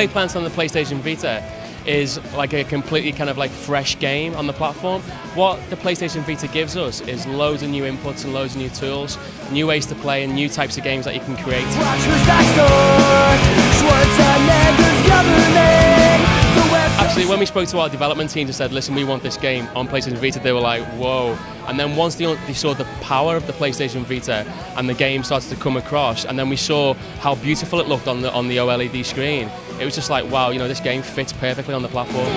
LittleBigPlanet on the PlayStation Vita is like a completely kind of like fresh game on the platform. What the PlayStation Vita gives us is loads of new inputs and loads of new tools, new ways to play and new types of games that you can create. Actually, when we spoke to our development teams and said, listen, we want this game on PlayStation Vita, they were like, whoa. And then once they saw the power of the PlayStation Vita and the game started to come across, and then we saw how beautiful it looked on the OLED screen, it was just like, wow, you know, this game fits perfectly on the platform.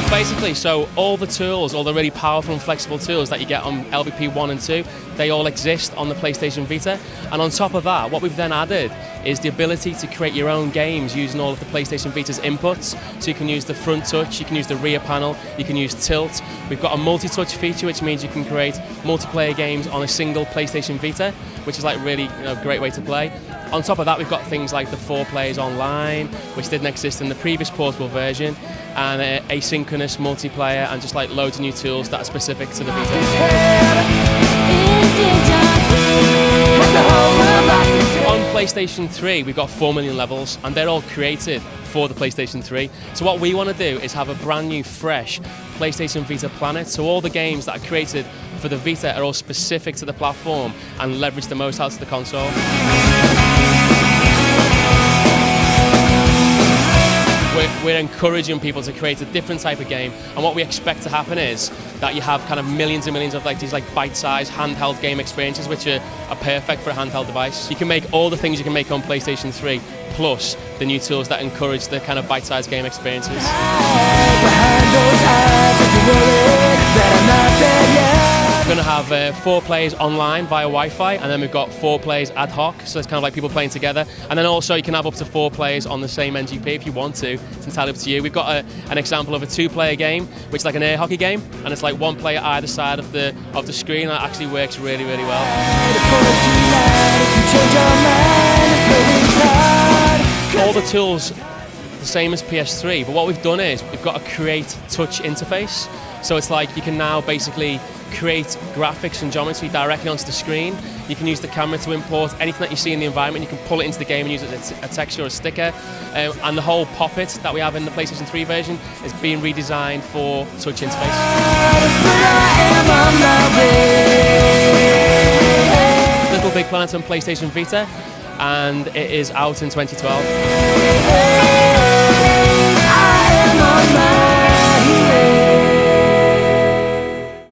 Basically, so all the tools, all the really powerful and flexible tools that you get on LBP 1 and 2, they all exist on the PlayStation Vita. And on top of that, what we've then added is the ability to create your own games using all of the PlayStation Vita's inputs. So you can use the front touch, you can use the rear panel, you can use tilt. We've got a multi-touch feature, which means you can create multiplayer games on a single PlayStation Vita, which is like really great way to play. On top of that, we've got things like the 4 players online, which didn't exist in the previous portable version, and asynchronous multiplayer, and just like loads of new tools that are specific to the Vita. On PlayStation 3, we've got 4 million levels, and they're all created for the PlayStation 3. So what we want to do is have a brand new, fresh PlayStation Vita Planet. So all the games that are created for the Vita are all specific to the platform and leverage the most out of the console. We're encouraging people to create a different type of game, and what we expect to happen is that you have kind of millions and millions of like these like bite-sized handheld game experiences which are perfect for a handheld device. You can make all the things you can make on PlayStation 3 plus the new tools that encourage the kind of bite-sized game experiences. We're going to have 4 players online via Wi-Fi, and then we've got 4 players ad hoc, so it's kind of like people playing together. And then also you can have up to 4 players on the same NGP if you want to. It's entirely up to you. We've got an example of a 2-player game, which is like an air hockey game, and it's like 1 player either side of the screen. That actually works really, really well. All the tools the same as PS3, but what we've done is we've got a create touch interface. So it's like you can now basically create graphics and geometry directly onto the screen. You can use the camera to import anything that you see in the environment. You can pull it into the game and use it as a texture or a sticker. And the whole pop-it that we have in the PlayStation 3 version is being redesigned for touch interface. LittleBigPlanet on PlayStation Vita, and it is out in 2012.